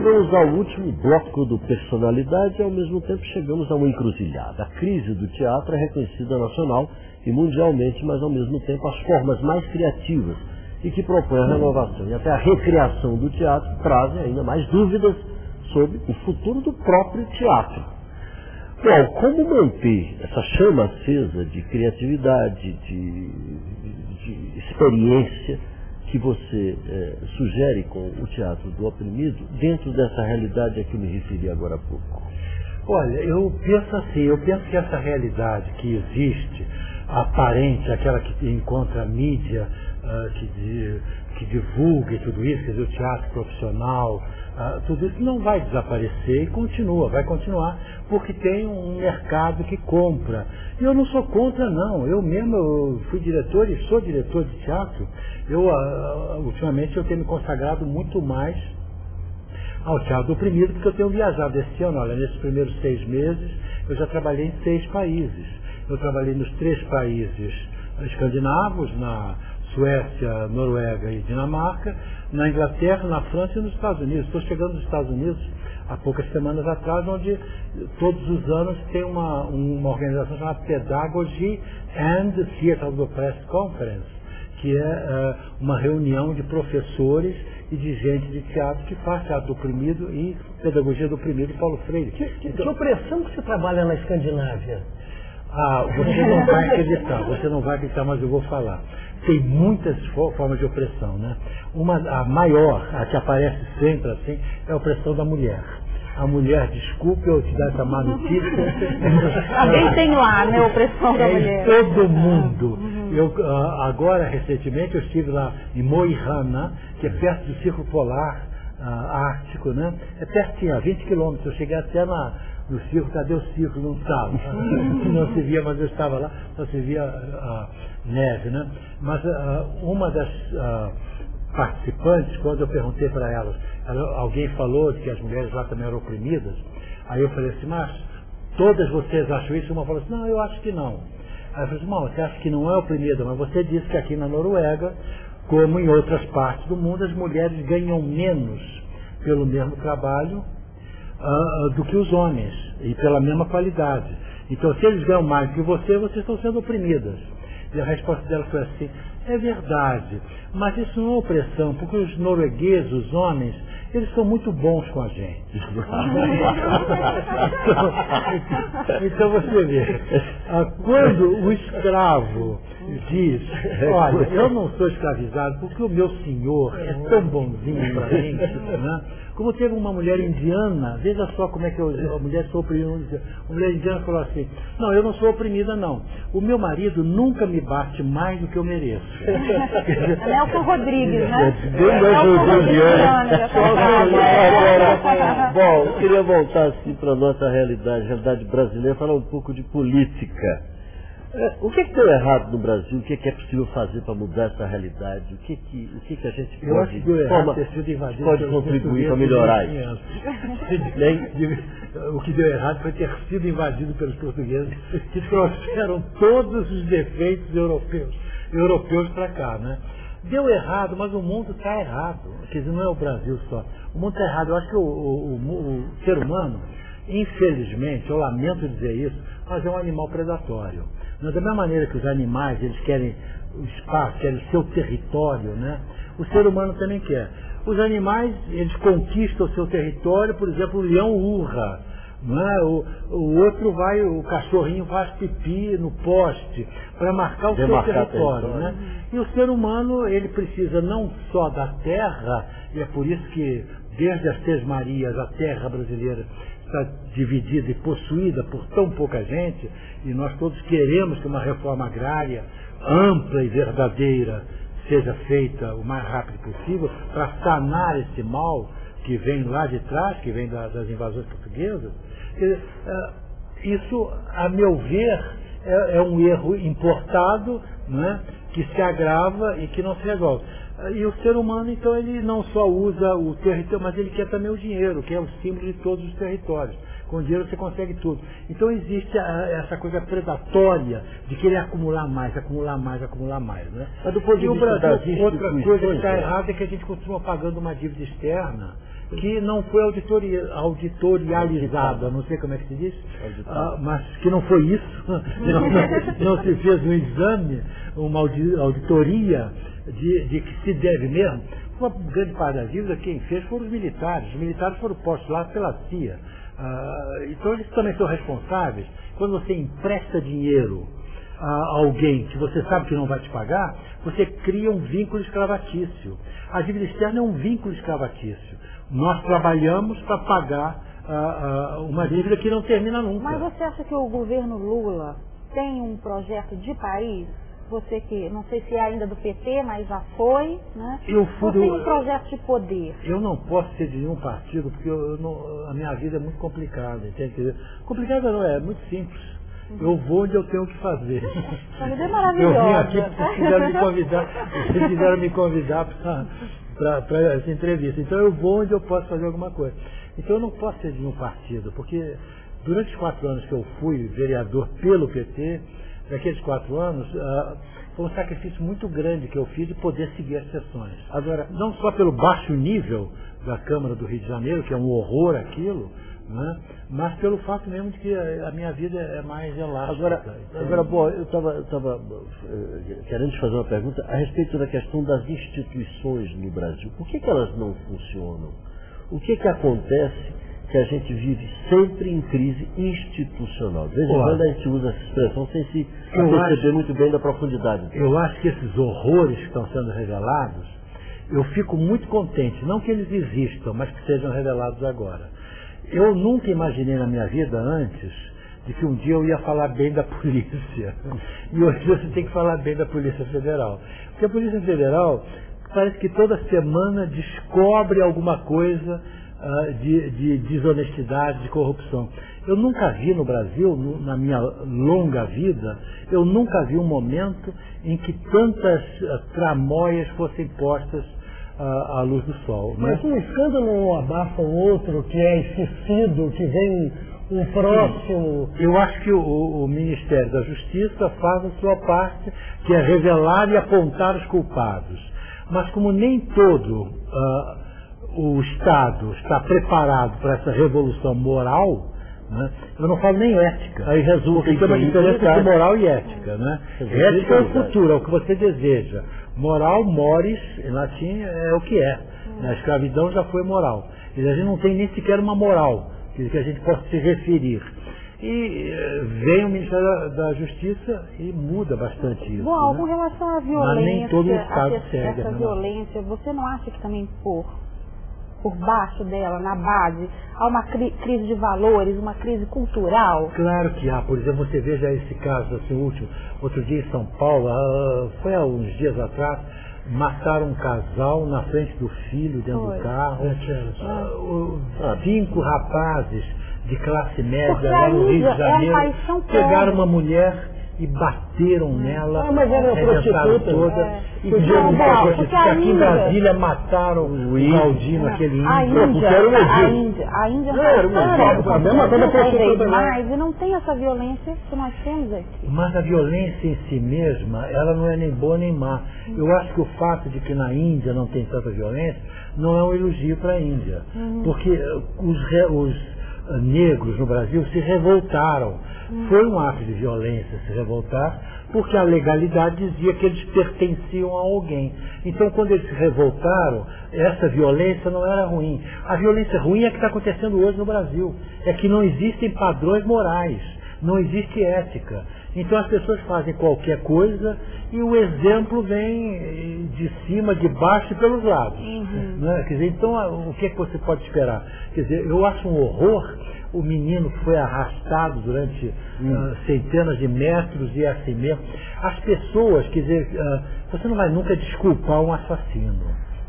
chegamos ao último bloco do Personalidade e ao mesmo tempo chegamos a uma encruzilhada. A crise do teatro é reconhecida nacional e mundialmente, mas ao mesmo tempo as formas mais criativas e que propõem a renovação e até a recriação do teatro trazem ainda mais dúvidas sobre o futuro do próprio teatro. Bom, como manter essa chama acesa de criatividade, de experiência que você sugere com o teatro do oprimido dentro dessa realidade a que eu me referi agora há pouco? Olha, eu penso que essa realidade que existe, aparente, aquela que encontra a mídia, que divulga e tudo isso, quer dizer, o teatro profissional, tudo isso não vai desaparecer e vai continuar, porque tem um mercado que compra. E eu não sou contra, não. Eu fui diretor e sou diretor de teatro. Ultimamente eu tenho me consagrado muito mais ao teatro do oprimido, porque eu tenho viajado esse ano. Olha, nesses primeiros 6 meses eu já trabalhei em 6 países. Eu trabalhei nos 3 países escandinavos, na Suécia, Noruega e Dinamarca, na Inglaterra, na França e nos Estados Unidos. Estou chegando nos Estados Unidos há poucas semanas atrás, onde todos os anos tem uma organização chamada Pedagogy and Theatre of the Press Conference, que é uma reunião de professores e de gente de teatro que faz teatro do oprimido e pedagogia do oprimido, Paulo Freire. Que opressão que você trabalha na Escandinávia? Você não vai acreditar, mas eu vou falar. Tem muitas formas de opressão, né? A maior, a que aparece sempre assim, é a opressão da mulher. A mulher, desculpe eu te dar essa má notícia. Alguém tem lá, né, a opressão da mulher. Todo mundo. Agora, recentemente, eu estive lá em Mo i Rana, que é perto do Círculo Polar Ártico, né? É pertinho, a 20 quilômetros. Eu cheguei até no círculo, cadê o círculo? Não estava. Não se via, mas eu estava lá, só se via neve, né? Mas uma das participantes, quando eu perguntei para elas, alguém falou que as mulheres lá também eram oprimidas, aí eu falei assim, mas todas vocês acham isso? Uma falou assim, não, eu acho que não. Aí eu falei assim, você acha que não é oprimida, mas você disse que aqui na Noruega, como em outras partes do mundo, as mulheres ganham menos pelo mesmo trabalho do que os homens, e pela mesma qualidade. Então, se eles ganham mais que vocês estão sendo oprimidas. E a resposta dela foi assim, é verdade, mas isso não é opressão, porque os noruegueses, os homens, eles são muito bons com a gente. Então você vê, quando o escravo diz, olha, eu não sou escravizado porque o meu senhor é tão bonzinho pra gente, né? Como teve uma mulher indiana, veja só como é que a mulher sou oprimida. Uma mulher indiana falou assim, não, eu não sou oprimida não. O meu marido nunca me bate mais do que eu mereço. Nelson Rodrigues, né? Bom, eu queria voltar assim para a nossa realidade brasileira, falar um pouco de política. O que deu errado no Brasil? O que é possível fazer para mudar essa realidade? O que a gente pode contribuir para melhorar isso? O que deu errado foi ter sido invadido pelos portugueses, que trouxeram todos os defeitos europeus para cá, né? Deu errado, mas o mundo está errado. Quer dizer, não é o Brasil só. O mundo está errado. Eu acho que o ser humano, infelizmente, eu lamento dizer isso, mas é um animal predatório. Da mesma maneira que os animais, eles querem o espaço, querem o seu território, né? O ser humano também quer. Os animais, eles conquistam o seu território, por exemplo, o leão urra, não é? O cachorrinho faz pipi no poste para marcar o seu território, né? E o ser humano, ele precisa não só da terra, e é por isso que desde as Três Marias a terra brasileira está dividida e possuída por tão pouca gente, e nós todos queremos que uma reforma agrária ampla e verdadeira seja feita o mais rápido possível para sanar esse mal que vem lá de trás, que vem das invasões portuguesas. Isso, a meu ver, é um erro importado, né, que se agrava e que não se resolve. E o ser humano, então, ele não só usa o território, mas ele quer também o dinheiro, que é o símbolo de todos os territórios. Com dinheiro você consegue tudo. Então existe essa coisa predatória de querer acumular mais, né? Mas do ponto de e o vista Brasil, outra coisa que está né? errada é que a gente continua pagando uma dívida externa que não foi auditorializada, não sei como é que se diz, mas que não foi isso, não se fez um exame, uma auditoria de que se deve mesmo. Uma grande parte da dívida quem fez foram os militares foram postos lá pela CIA. Então eles também são responsáveis. Quando você empresta dinheiro a alguém que você sabe que não vai te pagar, você cria um vínculo escravatício. A dívida externa é um vínculo escravatício. Nós trabalhamos para pagar uma dívida que não termina nunca. Mas você acha que o governo Lula tem um projeto de país? Você que, não sei se é ainda do PT, mas já foi, né? Ou tem um projeto de poder? Eu não posso ser de nenhum partido, porque a minha vida é muito complicada, entende? Complicada não é muito simples. Eu vou onde eu tenho o que fazer. A vida é maravilhosa. Eu vim aqui porque vocês quiseram me convidar para essa entrevista. Então eu vou onde eu posso fazer alguma coisa. Então eu não posso ser de nenhum partido, porque durante os 4 anos que eu fui vereador pelo PT, naqueles 4 anos, foi um sacrifício muito grande que eu fiz de poder seguir as sessões. Agora, não só pelo baixo nível da Câmara do Rio de Janeiro, que é um horror aquilo, né? Mas pelo fato mesmo de que a minha vida é mais elástica. Agora bom, eu estava querendo te fazer uma pergunta a respeito da questão das instituições no Brasil. Por que elas não funcionam? O que acontece que a gente vive sempre em crise institucional? De vez em quando a gente usa essa expressão sem se perceber muito bem da profundidade. Eu acho que esses horrores que estão sendo revelados, eu fico muito contente, não que eles existam, mas que sejam revelados agora. Eu nunca imaginei na minha vida antes de que um dia eu ia falar bem da polícia. E hoje você tem que falar bem da Polícia Federal. Porque a Polícia Federal parece que toda semana descobre alguma coisa de desonestidade, de corrupção. Eu nunca vi no Brasil, na minha longa vida, eu nunca vi um momento em que tantas tramóias fossem postas à luz do sol. Mas um escândalo não abafa o outro, que é esquecido, que vem um próximo. Eu acho que o Ministério da Justiça faz a sua parte, que é revelar e apontar os culpados. Mas como nem todo o Estado está preparado para essa revolução moral, né? Eu não falo nem ética. Aí resulta que tem uma diferença entre moral e ética. Né? Ética é o futuro, é o que você deseja. Moral, mores, em latim, é o que é. A escravidão já foi moral. E a gente não tem nem sequer uma moral que a gente possa se referir. E vem o Ministério da Justiça e muda bastante isso. Bom, né? com relação à violência, mas nem todo o Estado segue, essa violência, você não acha que também por baixo dela, na base, há uma crise de valores, uma crise cultural? Claro que há. Por exemplo, você veja esse caso, assim, último, outro dia em São Paulo, foi há uns dias atrás, mataram um casal na frente do filho, dentro do carro. 5 rapazes de classe média lá no Rio de Janeiro pegaram uma mulher e bateram nela, mas era arrebentaram toda. E aqui em Brasília mataram o Galdino, aquele índio. A Índia mas e não tem essa violência que nós temos aqui. Mas a violência em si mesma, ela não é nem boa nem má. Eu acho que o fato de que na Índia não tem tanta violência não é um elogio para a Índia. Porque os negros no Brasil se revoltaram. Foi um ato de violência se revoltar, porque a legalidade dizia que eles pertenciam a alguém. Então, quando eles se revoltaram, essa violência não era ruim. A violência ruim é que está acontecendo hoje no Brasil. É que não existem padrões morais, não existe ética. Então as pessoas fazem qualquer coisa e o exemplo vem de cima, de baixo e pelos lados. Né? Quer dizer, então o que é que você pode esperar? Quer dizer, eu acho um horror o menino que foi arrastado durante centenas de metros e assim mesmo. As pessoas, quer dizer, você não vai nunca desculpar um assassino.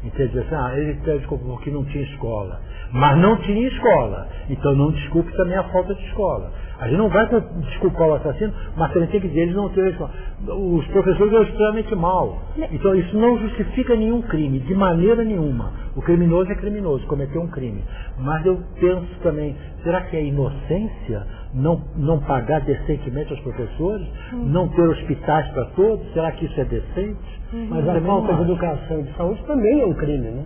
Entendeu? Assim, ele pede desculpa porque não tinha escola. Mas não tinha escola. Então não desculpe também a falta de escola. A gente não vai desculpar o assassino, mas também tem que dizer, eles não tiveram escola. Os professores eram extremamente mal. Então isso não justifica nenhum crime, de maneira nenhuma. O criminoso é criminoso, cometeu um crime. Mas eu penso também, será que é inocência não pagar decentemente aos professores? Não ter hospitais para todos? Será que isso é decente? Mas a falta de educação e de saúde também é um crime, né?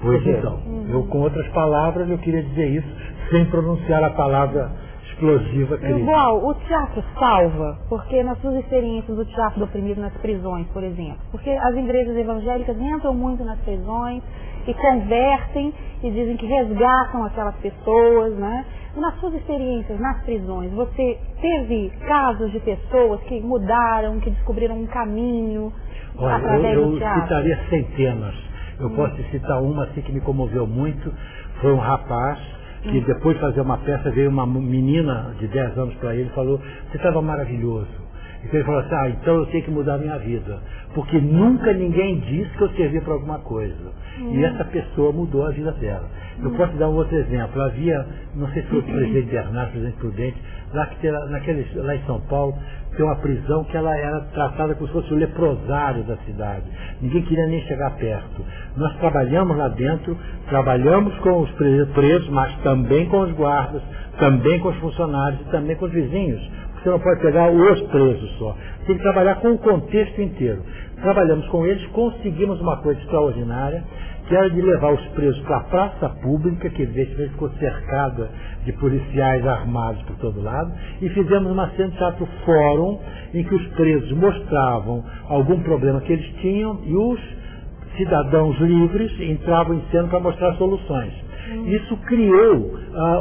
Pois então, eu com outras palavras eu queria dizer isso sem pronunciar a palavra explosiva crime. Igual, o teatro salva, porque nas suas experiências do teatro do oprimido nas prisões, por exemplo, porque as igrejas evangélicas entram muito nas prisões e convertem e dizem que resgatam aquelas pessoas, né? Nas suas experiências nas prisões, você teve casos de pessoas que mudaram, que descobriram um caminho através do teatro? Eu citaria centenas. Eu posso citar uma assim que me comoveu muito. Foi um rapaz que depois de fazer uma peça veio uma menina de 10 anos para ele e falou: você estava maravilhoso. Então ele falou assim: então eu tenho que mudar a minha vida, porque nunca ninguém disse que eu servia para alguma coisa. E essa pessoa mudou a vida dela. Eu posso dar um outro exemplo. Havia, não sei se foi o presidente Bernardo, presidente Prudente, lá em São Paulo, tem uma prisão que ela era tratada como se fosse o leprosário da cidade. Ninguém queria nem chegar perto. Nós trabalhamos lá dentro, trabalhamos com os presos, mas também com os guardas, também com os funcionários e também com os vizinhos. Você não pode pegar os presos só. Tem que trabalhar com o contexto inteiro. Trabalhamos com eles, conseguimos uma coisa extraordinária, que era de levar os presos para a praça pública, que evidentemente ficou cercada de policiais armados por todo lado, e fizemos uma cena de teatro fórum, em que os presos mostravam algum problema que eles tinham, e os cidadãos livres entravam em cena para mostrar soluções. Isso criou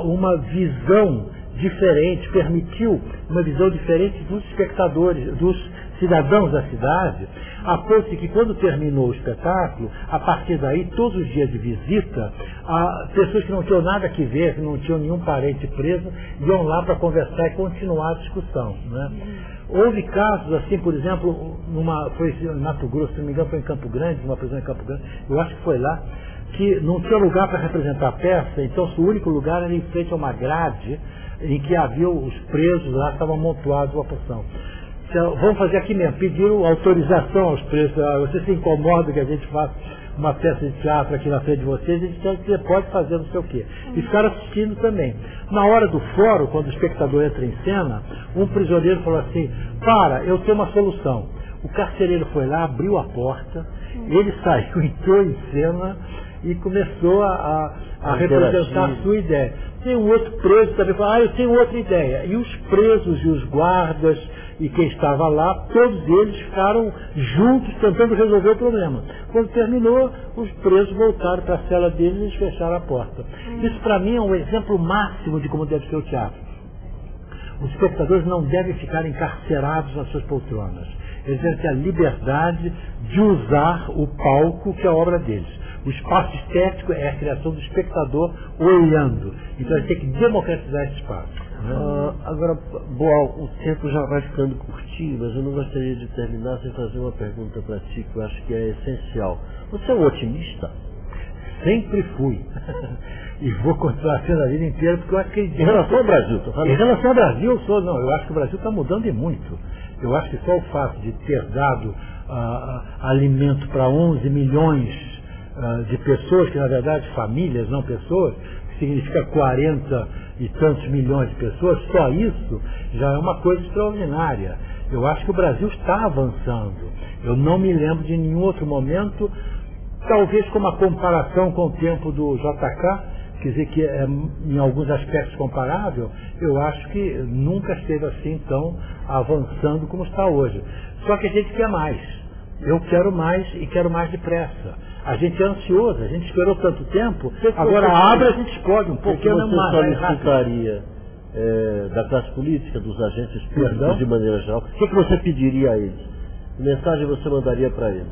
uma visão diferente, permitiu uma visão diferente dos espectadores, dos cidadãos da cidade, a ponto de que quando terminou o espetáculo, a partir daí, todos os dias de visita, pessoas que não tinham nada que ver, que não tinham nenhum parente preso, iam lá para conversar e continuar a discussão, né? Houve casos assim, por exemplo, foi em Mato Grosso, se não me engano, foi em Campo Grande, numa prisão em Campo Grande, eu acho que foi lá, que não tinha lugar para representar a peça, então o único lugar era em frente a uma grade em que havia os presos lá, estavam amontoados uma porção. Então, vamos fazer aqui mesmo, pediram autorização aos presos, você se incomoda que a gente faça uma peça de teatro aqui na frente de vocês, eles disseram que você pode fazer não sei o quê. E ficaram assistindo também. Na hora do fórum, quando o espectador entra em cena, um prisioneiro falou assim: eu tenho uma solução. O carcereiro foi lá, abriu a porta, ele saiu, entrou em cena e começou a representar a sua ideia. Tem um outro preso também, falou: eu tenho outra ideia. E os presos e os guardas e quem estava lá, todos eles ficaram juntos tentando resolver o problema. Quando terminou, os presos voltaram para a cela deles e eles fecharam a porta. Isso para mim é um exemplo máximo de como deve ser o teatro. Os espectadores não devem ficar encarcerados nas suas poltronas. Eles devem ter a liberdade de usar o palco, que é a obra deles. O espaço estético é a criação do espectador olhando. Então a gente tem que democratizar esse espaço. Agora, Boal, o tempo já vai ficando curtinho, mas eu não gostaria de terminar sem fazer uma pergunta para ti, que eu acho que é essencial. Você é um otimista? Sempre fui. E vou continuar sendo a vida inteira, porque eu acredito. Em relação ao Brasil, tô falando. Em relação ao Brasil, eu acho que o Brasil está mudando e muito. Eu acho que só o fato de ter dado alimento para 11 milhões de pessoas, que na verdade famílias, não pessoas, que significa 40 e tantos milhões de pessoas, só isso já é uma coisa extraordinária. Eu acho que o Brasil está avançando. Eu não me lembro de nenhum outro momento, talvez com uma comparação com o tempo do JK, quer dizer que é em alguns aspectos comparável, eu acho que nunca esteve assim tão avançando como está hoje. Só que a gente quer mais. Eu quero mais e quero mais depressa. A gente é ansioso, a gente esperou tanto tempo, agora abre, a gente explode um pouco. O que você solicitaria da classe política, dos agentes públicos de maneira geral? O que você pediria a eles? Que mensagem você mandaria para ele?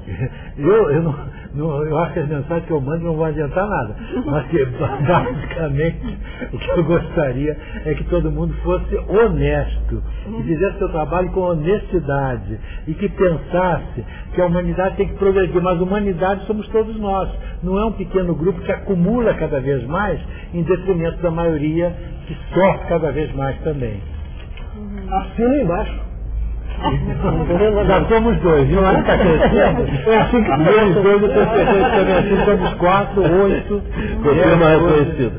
Eu acho que as mensagens que eu mando não vão adiantar nada. Mas que, basicamente, o que eu gostaria é que todo mundo fosse honesto, que fizesse seu trabalho com honestidade e que pensasse que a humanidade tem que progredir. Mas a humanidade somos todos nós. Não é um pequeno grupo que acumula cada vez mais em detrimento da maioria que sofre cada vez mais também. Assina embaixo. Já somos dois, não é? Está crescendo. É assim que somos dois, eu tenho certeza que também assim somos 4, 8. Você mais reconhecido.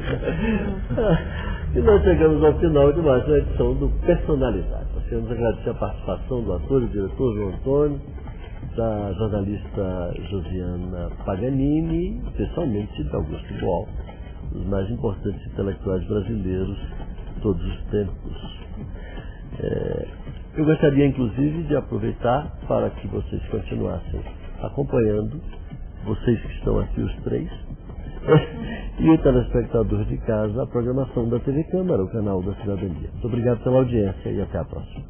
E nós chegamos ao final de mais uma edição do Personalidade. Nós queremos agradecer a participação do ator e diretor João Antônio, da jornalista Josiana Paganini, especialmente da Augusto Boal, os mais importantes intelectuais brasileiros de todos os tempos. Eu gostaria, inclusive, de aproveitar para que vocês continuassem acompanhando, vocês que estão aqui, os três, e o telespectador de casa, a programação da TV Câmara, o canal da Cidadania. Muito obrigado pela audiência e até a próxima.